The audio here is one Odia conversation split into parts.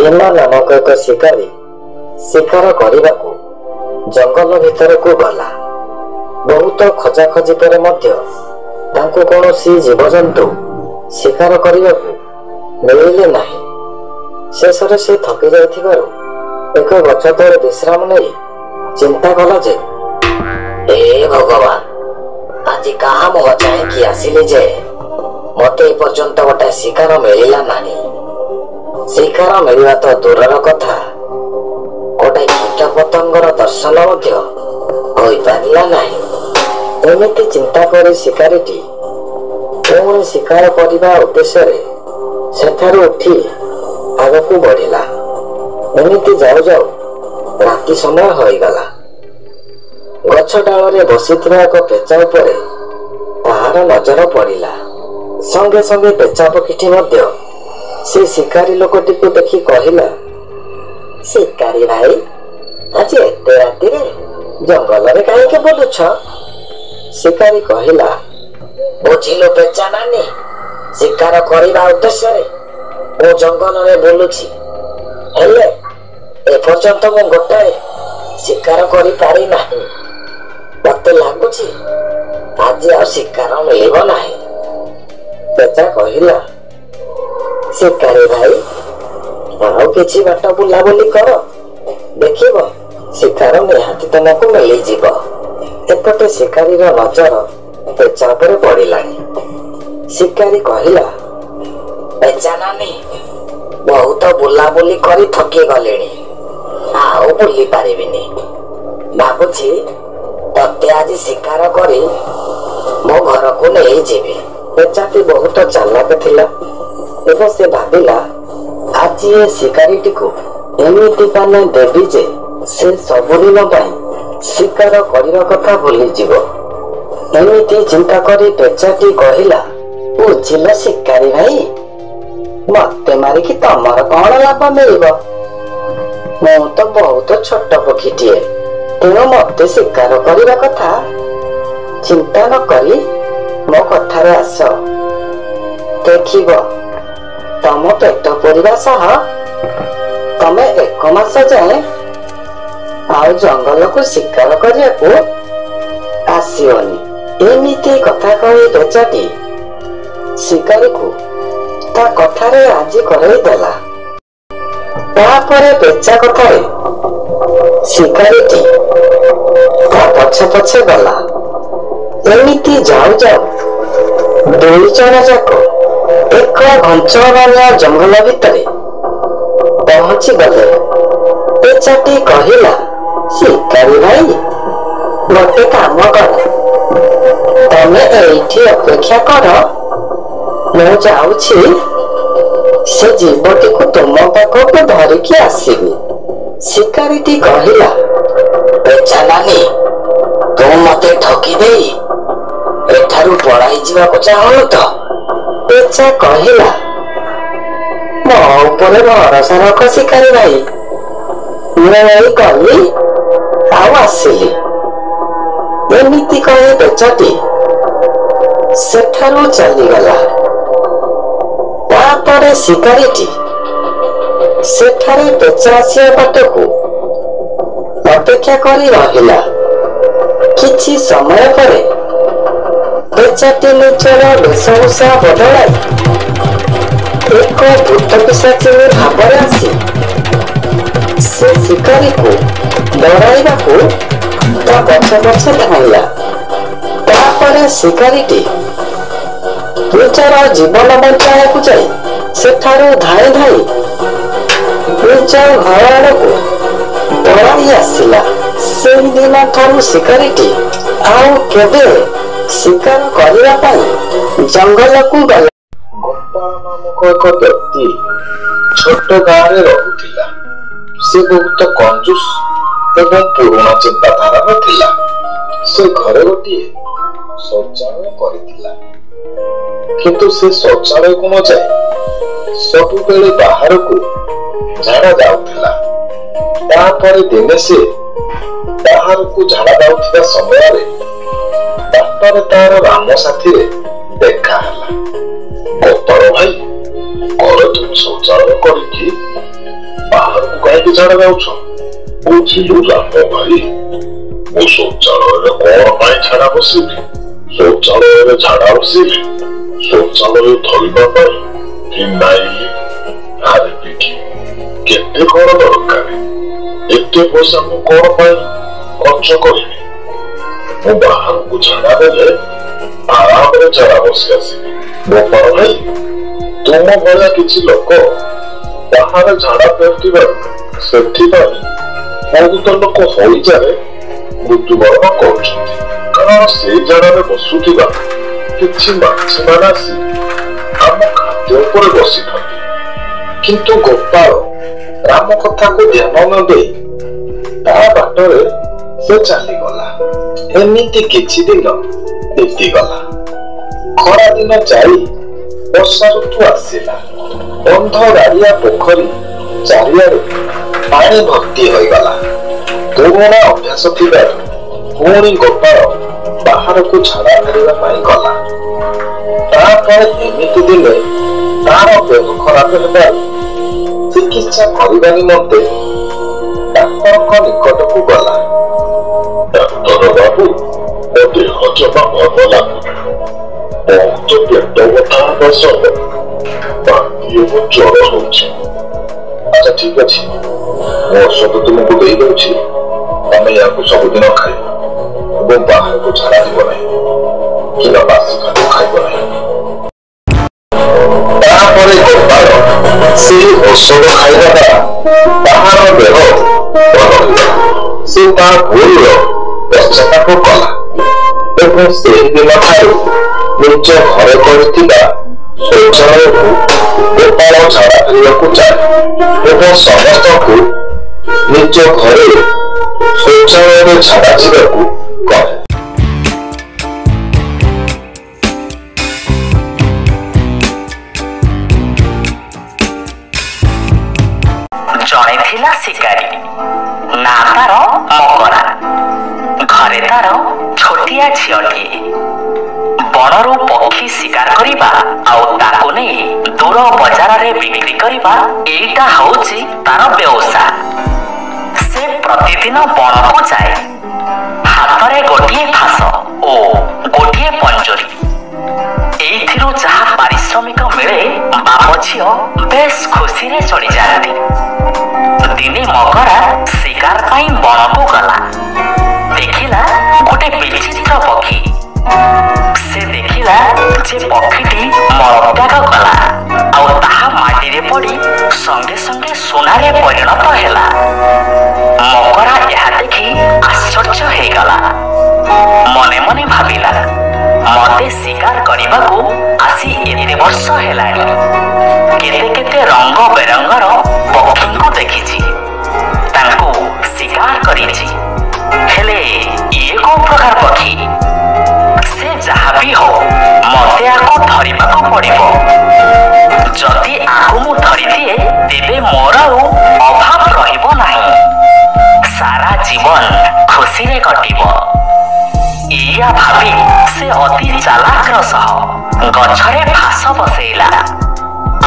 भीमा नामक एक शिकारी शिकार करने जंगल भितर को गला। बहुत खोजाखोजी पर कौन जीवजंतु शिकार करने मिले नहीं। शेष से थकी जाइथिबारु एक गछ तले विश्राम नहीं चिंता कला जे हे भगवान आज कहा मुह चाहेकि आसिली जे मते पर्यंत गोटे शिकार मिलला नहीं। शिकार मिलवा तो दूरर कथा गोटे कीट पतंगर दर्शन हो पारा नहीं। एमती चिंता कर शिकारीटी पुणी शिकार करने उद्देश्य सेठारु उठी आग को बढ़िला। एमती जाऊ जाऊ राति समय हो गला। गछ डाल बसी एक पेचा उपरे ताहार नजर पड़िला। संगे संगे पेचा पक्षी से शिकारी लोकटी को देखी कहला, शिकारी भाई आज एत राति जंगल में कहीं बुलुछ? शिकारी कहला, बुझिलु पेचा नानी, शिकार करने उद्देश्य मु जंगल में बुलुछि हेले एपर्यंत मु गोटाए शिकार करि पारि नाही। मते लागुछि आज आ शिकार मिलिब नाही। पेचा कहला, शिकारी भाई आउ किछि बाट बुलाबुली कर देखिब शिकार निहाती तुमको मिली जीव। एपटे शिकारी नजर पेचा पर पड़िलानी। शिकारी कहला, पेचा नानी बहुत बुलाबुली करी थकी गलेनी, आउ बुली पारिबिनी। भाबुछि तते आज शिकार करी मो घर को नहीं जीवी। पेचाटी बहुत चालाक थिला एवं से भाविला आज ये शिकारीटी को एमिति काने देवी जे से सबुदिन शिकार करने कथा भूली जीव। एमिति चिंता करी पेचाटी कहला, बुझिल शिकारी भाई मते मारिकी तमर कौन लाभ मिलिब? मु तो बहुत छोट पक्षीटीए, तेणु मते शिकार करने कथा चिंता न करी मो कथार आस। देखिब तम पेट पूरिबा सह तमे 1 मास जाए आउ जंगल को शिकार करने को आसियोनी। एमिति कथा कही पेचाटी शिकारी को ता कथारे राजी करई देला। तापरे पेचा कथारे शिकारीटी ता पछे पछे गला। एमिति जाऊ जाऊ दुई जण जाक एक घंचमानिया जंगल भितरे पहुंची गले। पेचाटी कहला, शिकारी भाई गोटे काम कर, तमे एठी अपेक्षा कर, मु जाऊछि से जीवटी को तुम पाखक धरिकी आसबि। शिकारीटी कहला, पेचा नानी तू मते ठकी देई एठारु पळाई जीवाको चाहनु तो? पेचा कहला, मो उपरे भरोसा रख शिकारी भाई, मु गली आउ आसिली। एमिति कही पेचाटी सेठारु चलीगला। तापरे शिकारीटी सेठारे पेचा आसिया बाटकू अपेक्षा करी रहिला। किछि समय परे पेचाटी निजर वेशभूषा बदलाई एक भूत पिशाचिनी भावरे आसी से शिकारी को डराइबाकू ता पछे पछे धाइला। तापरे शिकारीटी निजर जीवन बचाइबाकू जाई सेठारु धाई धाई निज घर आड़कू पळाई आसिला। से दिन ठारू शिकारीटी आउ केबे शिकार करने पाई जंगल को गला। गोपाल नामक एक व्यक्ति छोट गाँव में रहुथिला। से बहुत कंजूस एवं पुराना चिंताधारा थिला। से घरे गोटे शौचालय करिथिला, किंतु से शौचालय को न जाए सबु बेले बाहर को झाड़ा जाउथिला। तापर दिने से बाहर को झाड़ा जाउथिबा समय रे बाटर तार राम साथी रे देखा हला। गोपाल भाई घर तुम शौचालय करिकी କାହିଁକି ଝାଡ଼ା ଯାଉଛ? ବୁଝିଲୁ ରାମ ଭାଇ, ମୁଁ ଶୌଚାଳୟରେ କଣ ପାଇଁ ଝାଡ଼ା ବସିବି? ଶୌଚାଳୟରେ ଝାଡ଼ା ବସିବି ଶୌଚାଳୟ ଧୋଇବା ପାଇଁ ଫିନାଇଲ, ହାର୍ପିକ୍ କେତେ କଣ ଦରକାର? ଏତେ ପଇସା ମୁଁ କଣ ପାଇଁ ଖର୍ଚ୍ଚ କରିବି? ମୁଁ ବାହାରକୁ ଝାଡ଼ା ଦେଲେ ଆରାମରେ ଝାଡ଼ା ବସି ଆସିବି। ଗୋପାଳ ଭାଇ, ତୁମ ଭଳିଆ କିଛି ଲୋକ ବାହାରେ ଝାଡ଼ା ଫେରୁଥିବାରୁ ସେଥିପାଇଁ ବହୁତ ଲୋକ ହଇଜାରେ ମୃତ୍ୟୁବରଣ କରୁଛନ୍ତି। କାରଣ ସେଇ ଝାଡ଼ାରେ ବସୁଥିବା କିଛି ମାଛିମାନେ ଆସି ଆମ ଖାଦ୍ୟ ଉପରେ ବସିଥାନ୍ତି। କିନ୍ତୁ ଗୋପାଳ ରାମ କଥାକୁ ଧ୍ୟାନ ନ ଦେଇ ତା ବାଟରେ ସେ ଚାଲିଗଲା। ଏମିତି କିଛି ଦିନ ବିତିଗଲା। ଖରା ଦିନ ଯାଇ ବର୍ଷା ଋତୁ ଆସିଲା। ବନ୍ଧ ଗାଡ଼ିଆ ପୋଖରୀ ଚାରିଆଡେ ପାଣି ଭର୍ତ୍ତି ହୋଇଗଲା। ପୁରୁଣା ଅଭ୍ୟାସ ଥିବାରୁ ପୁଣି ଗୋପାଳ ବାହାରକୁ ଝାଡ଼ା ଫେରିବା ପାଇଁ ଗଲା। ତାପରେ ଏମିତି ଦିନେ ତାର ଦେହ ଖରାପ ହେବାରୁ ଚିକିତ୍ସା କରିବା ନିମନ୍ତେ ଡାକ୍ତରଙ୍କ ନିକଟକୁ ଗଲା। ଡାକ୍ତର ବାବୁ, ମୋ ଦେହ ଜମା ଭଲ ଲାଗୁନି। ବହୁତ ପେଟ ବଥା ହେବା ସହ ବାନ୍ତି ଏବଂ ଜ୍ୱର ହଉଛି। ଆଚ୍ଛା ଠିକ ଅଛି, ମୁଁ ଔଷଧ ତୁମକୁ ଦେଇଦେଉଛି। ତମେ ଏହାକୁ ସବୁଦିନ ଖାଇବ ଏବଂ ବାହାରକୁ ଝାଡ଼ା ଯିବ ନାହିଁ କିମ୍ବା ବାସି ଖାଦ୍ୟ ଖାଇବ ନାହିଁ। ତାପରେ ଗୋପାଳ ସେହି ଔଷଧ ଖାଇବା ଦ୍ୱାରା ତାହାର ଦେହ ଭଲ ହେଲା। ସେ ତା ଭୁଲର ପଶ୍ଚାତାପ କଲା ଏବଂ ସେହିଦିନ ଠାରୁ ନିଜ ଘରେ କରିଥିବା ଶୌଚାଳୟକୁ ଗୋପାଳ ଝାଡ଼ା ଫେରିବାକୁ ଚାହେଁ ଏବଂ ସମସ୍ତଙ୍କୁ ନିଜ ଘରେ ଶୌଚାଳୟରେ ଝାଡ଼ା ଯିବାକୁ କହେ। ଜଣେ ଥିଲା ଶିକାରୀ, ନା ତାର ମକରା। ଘରେ ତାର ଛୋଟିଆ ଝିଅଟିଏ। ବଣରୁ ପକ୍ଷୀ ଶିକାର କରିବା ଆଉ ତାକୁ ନେଇ ଦୂର ବଜାରରେ ବିକ୍ରି କରିବା, ଏଇଟା ହଉଛି ତାର ବ୍ୟବସାୟ। ସେ ପ୍ରତିଦିନ ବଣକୁ ଯାଏ। ହାତରେ ଗୋଟିଏ ଫାଶ ଓ ଗୋଟିଏ ପଞ୍ଜୁରୀ। ଏଇଥିରୁ ଯାହା ପାରିଶ୍ରମିକ ମିଳେ ବାପ ଝିଅ ବେଶ ଖୁସିରେ ଚଳିଯାଆନ୍ତି। ଦିନେ ମକରା ଶିକାର ପାଇଁ ବଣକୁ ଗଲା। ଦେଖିଲା ଗୋଟେ ବିଚିତ୍ର ପକ୍ଷୀ। ସେ ଦେଖିଲା ଯେ ପକ୍ଷୀଟି ମଳତ୍ୟାଗ କଲା ଆଉ ତାହା ମାଟିରେ ପଡ଼ି ସଙ୍ଗେ ସଙ୍ଗେ ସୁନାରେ ପରିଣତ ହେଲା। ମକରା ଏହା ଦେଖି ଆଶ୍ଚର୍ଯ୍ୟ ହେଇଗଲା। ମନେ ମନେ ଭାବିଲା, ମତେ ଶିକାର କରିବାକୁ ଆସି ଏତେ ବର୍ଷ ହେଲାଣି। କେତେ କେତେ ରଙ୍ଗ ବେରଙ୍ଗର ପକ୍ଷୀଙ୍କୁ ଦେଖିଛି, ତାଙ୍କୁ ଶିକାର କରିଛି, ହେଲେ ଇଏ କୋଉ ପ୍ରକାର ପକ୍ଷୀ? ସେ ଯାହା ବି ହଉ, ମତେ ଆକୁ ଧରିବାକୁ ପଡ଼ିବ। ଯଦି ଆକୁ ମୁଁ ଧରିଦିଏ ତେବେ ମୋର ଆଉ ଅଭାବ ରହିବ ନାହିଁ। ସାରା ଜୀବନ ଖୁସିରେ କଟିବ। ଏଇଆ ଭାବି ସେ ଅତି ଚାଲାକର ସହ ଗଛରେ ଫାଶ ବସେଇଲା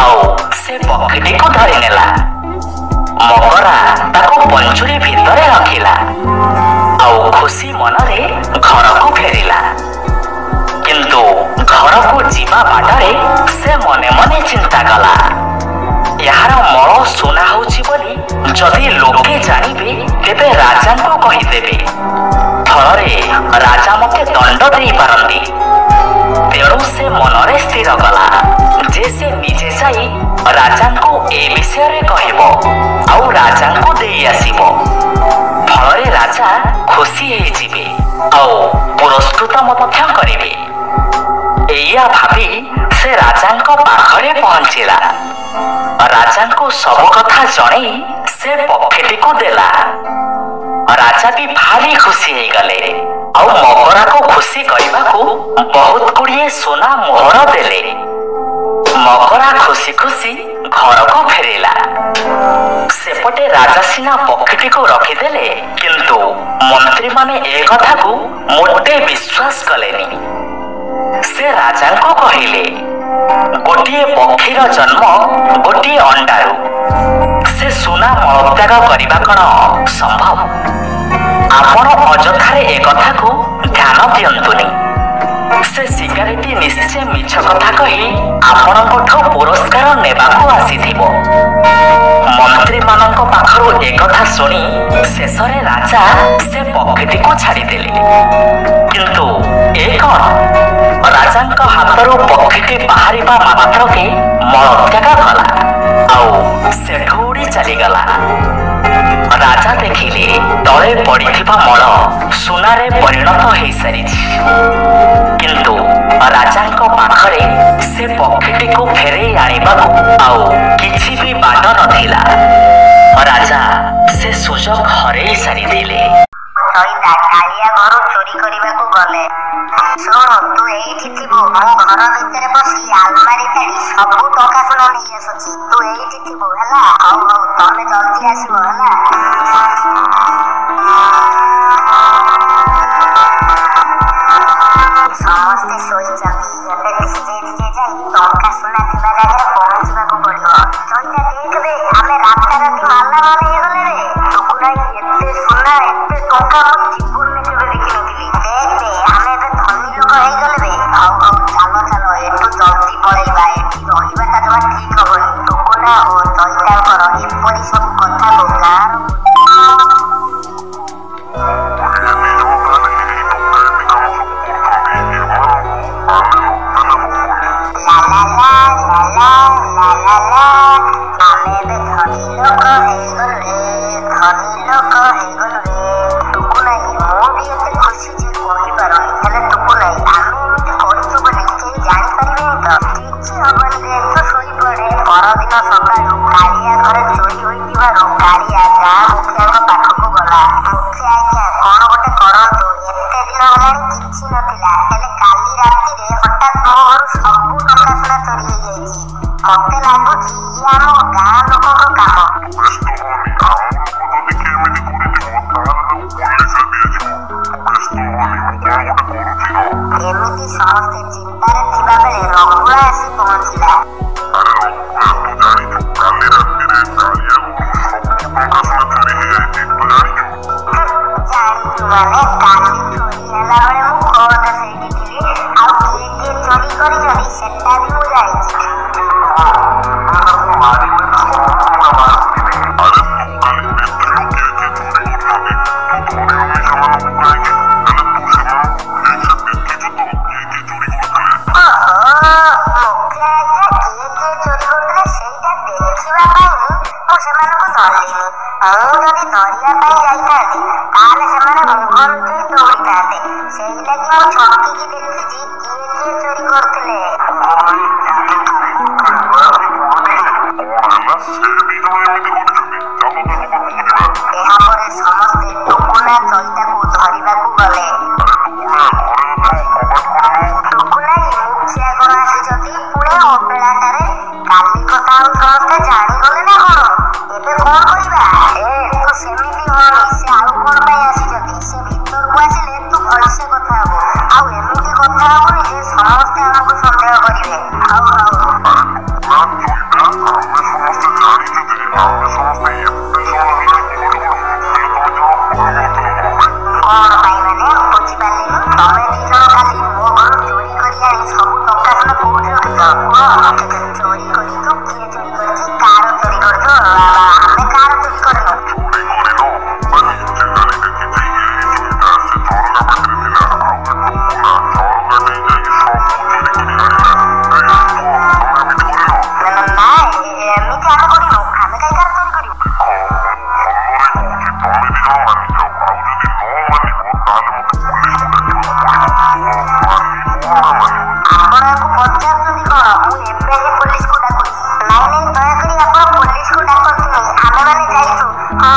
ଆଉ ସେ ପକ୍ଷୀଟିକୁ ଧରିନେଲା। ମକରା ତାକୁ ପଞ୍ଜୁରୀ ଭିତରେ ରଖିଲା ଆଉ ଖୁସି ମନରେ ଘରକୁ ଫେରିଲା। କିନ୍ତୁ ଘରକୁ ଯିବା ବାଟରେ ସେ ମନେ ମନେ ଚିନ୍ତା କଲା, ଏହାର ମଳ ସୁନା ହଉଛି ବୋଲି ଯଦି ଲୋକେ ଜାଣିବେ ତେବେ ରାଜାଙ୍କୁ କହିଦେବେ। ଫଳରେ ରାଜା ମତେ ଦଣ୍ଡ ଦେଇପାରନ୍ତି। ତେଣୁ ସେ ମନରେ ସ୍ଥିର କଲା ଯେ ସେ ନିଜେ ଯାଇ ରାଜାଙ୍କୁ ଏ ବିଷୟରେ କହିବ ଆଉ ରାଜାଙ୍କୁ ଦେଇ ଆସିବ। ଫଳରେ ରାଜା ଖୁସି ହେଇଯିବେ ଆଉ ପୁରସ୍କୃତ ମଧ୍ୟ କରିବେ। ଏଇଆ ଭାବି ସେ ରାଜାଙ୍କ ପାଖରେ ପହଞ୍ଚିଲା। ରାଜାଙ୍କୁ ସବୁ କଥା ଜଣେଇ ସେ ପକ୍ଷୀଟିକୁ ଦେଲା। ରାଜା ବି ଭାରି ଖୁସି ହେଇଗଲେ ଆଉ ମକରାକୁ ଖୁସି କରିବାକୁ ବହୁତ ଗୁଡ଼ିଏ ସୁନା ମୋହର ଦେଲେ। ମକରା ଖୁସି ଖୁସି ଘରକୁ ଫେରିଲା। ସେପଟେ ରାଜା ସିନା ପକ୍ଷୀଟିକୁ ରଖିଦେଲେ, କିନ୍ତୁ ମନ୍ତ୍ରୀମାନେ ଏ କଥାକୁ ମୋଟେ ବିଶ୍ୱାସ କଲେନି। ସେ ରାଜାଙ୍କୁ କହିଲେ, ଗୋଟିଏ ପକ୍ଷୀର ଜନ୍ମ ଗୋଟିଏ ଅଣ୍ଡାରୁ। ସେ ସୁନା ସୁନା ମଳତ୍ୟାଗ କରିବା କ'ଣ ସମ୍ଭବ? ଆପଣ ଅଯଥାରେ ଏ କଥାକୁ ଧ୍ୟାନ ଦିଅନ୍ତୁନି। ସେ ଶିକାରୀଟି ନିଶ୍ଚୟ ମିଛ କଥା କହି ଆପଣଙ୍କଠୁ ପୁରସ୍କାର ନେବାକୁ ଆସିଥିବ। ମନ୍ତ୍ରୀମାନଙ୍କ ପାଖରୁ ଏକଥା ଶୁଣି ଶେଷରେ ରାଜା ସେ ପକ୍ଷୀଟିକୁ ଛାଡ଼ିଦେଲେ। କିନ୍ତୁ ଏ କ'ଣ? ରାଜାଙ୍କ ହାତରୁ ପକ୍ଷୀଟି ବାହାରିବା ମାତ୍ରକେ ମଳତ୍ୟାଗ କଲା ଆଉ ସେଠୁ ଉଡ଼ି ଚାଲିଗଲା। ରାଜା ଦେଖିଲେ ତଳେ ପଡ଼ିଥିବା ମଳ ସୁନାରେ ପରିଣତ ହୋଇସାରିଛି। କିନ୍ତୁ ରାଜାଙ୍କ ପାଖରେ ସେ ପକ୍ଷୀଟିକୁ ଫେରେଇ ଆଣିବାକୁ ଆଉ କିଛି ବି ବାଟ ନଥିଲା। ରାଜା ସେ ସୁଯୋଗ ହରେଇ ସାରିଥିଲେ। କାଳିଆ ଘରୁ ଚୋରି କରିବାକୁ ଗଲେ। ଶୁଣୁ, ତୁ ଏଇଠି ଥିବୁ, ମୁଁ ଘର ଭିତରେ ବସି ଆଲମାରି କାଢି ସବୁ ଟଙ୍କା ସୁନା ନେଇ ଆସୁଛି। ତୁ ଏଇଠି ଥିବୁ ହେଲା। ହଉ ହଉ, ତମେ ଜଲ୍ଦି ଆସିବ ହେଲା। ସମସ୍ତେ ଶୋଇଛନ୍ତି। ଏବେ ଧୀରେ ଧୀରେ ଯାଇ ଟଙ୍କା ସୁନା ଥିବା ଜାଗାରେ ପହଞ୍ଚିବାକୁ ପଡିବ। ଚଇତା ଦେଖବେ, ଆମେ ରାତାରାତି ମାଲାମାଲ ହେଇଗଲେ ରେ। ଟୁକୁରାଇ ଏତେ ସୁନା ଏତେ ଟଙ୍କା ମୋ ଜୀବନରେ କେବେ ଦେଖିନଥିଲି। ଦେଖ ଆମେ ଏବେ ଧନୀ ଲୋକ ହେଇଗଲେ ରେ। ହଉ ହଉ, ଚାଲ ଚାଲ, ଏଠୁ ଜଲ୍ଦି ପଳେଇବା। ଏଠି ରହିବାଟା ଜମା ଠିକ ହବନି। ଟୁକୁନା ଓ ଚଇତାଙ୍କର ଏପରି ସବୁ କଥାକୁ ଗାଁର ମତେ ଲାଗୁଛି ଇଏ ଆମ ଗାଁ ଲୋକଙ୍କ କାମ। ଏମିତି ସମସ୍ତେ ଚିନ୍ତାରେ ଥିବା ବେଳେ ରଘୁଆ ଆସି ପହଞ୍ଚିଲା। ଜାଣିଛୁ ମାନେ କାଲି ଚୋରି ହେଲା ବେଳେ ମୁଁ ଖୋଦ ସେଇଠି ଥିଲି। ଆଉ କିଏ କିଏ ଚୋରି କରିଛନ୍ତି ସେଟା ବି ମୁଁ ଜାଣିଛି। ମୁଁ ଯଦି ଧରିବା ପାଇଁ ଯାଇଥାନ୍ତି ତାହେଲେ ସେମାନେ ମୁହଁ ଲୁଚେଇ ଦୌଡ଼ିଥାନ୍ତେ। ସେଇ ଲାଗି ମୁଁ ଛକିକି ଦେଖିଛି କିଏ କିଏ ଚୋରି କରୁଥିଲେ। ଏହାପରେ ସମସ୍ତେ ଟୁକୁନା ଚଇତାକୁ ଧରିବାକୁ ଗଲେ। ଟୁକୁନାଇ ମୁଖିଆ କଣ ଆସିଛନ୍ତି ପୁଣି ଅବେଳାଟାରେ? କାଲି କଥା ଆଉ ସମସ୍ତେ ଜାଣିଗଲେ ନା କଣ? ଏବେ କଣ କରିବା? ତୁ ସେମିତି ହନି, ସେ ଆଉ କଣ ପାଇଁ ଆସିଛନ୍ତି? ସେ ଭିତରକୁ ଆସିଲେ ତୁ ଭଲସେ କଥା ହବୁ। ଆଉ ଏମିତି କଥା ହବୁନି ଯେ ସମସ୍ତେ ଆମକୁ ସନ୍ଦେହ କରିବେ। ହଉ ହଉ, କଣ ପାଇଁ ମାନେ ବୁଝିପାରିଲିନି। ତମେ ଦି ଜଣ କାଲି ମୋ ଘରୁ ଚୋରି କରି ଆଣି ସବୁ ଟଙ୍କା ସୁନା କୋଉଠି ରଖିଛ? ଚୋରି କରିଛୁ? କିଏ ଚୋରି କରିଛି? କାର ଚୋରି କରିଛୁ? ଆମେ କାର ଚୋରି କରିନୁ। ନା, ଏମିତି ଆମେ କରିନୁ। ଆମେ କାହିଁ କାର ଚୋରି କରିବୁ? ଆପଣଙ୍କୁ ପଚାରୁଛନ୍ତି କଣ? ମୁଁ ଏବେ ହିଁ ପୋଲିସକୁ ଡାକୁଛି। ନାଇଁ ନାଇଁ, ଦୟାକରି ଆପଣ ପୋଲିସକୁ ଡାକନ୍ତୁନି। ଆମେମାନେ ଯାଇଛୁ। ହଁ,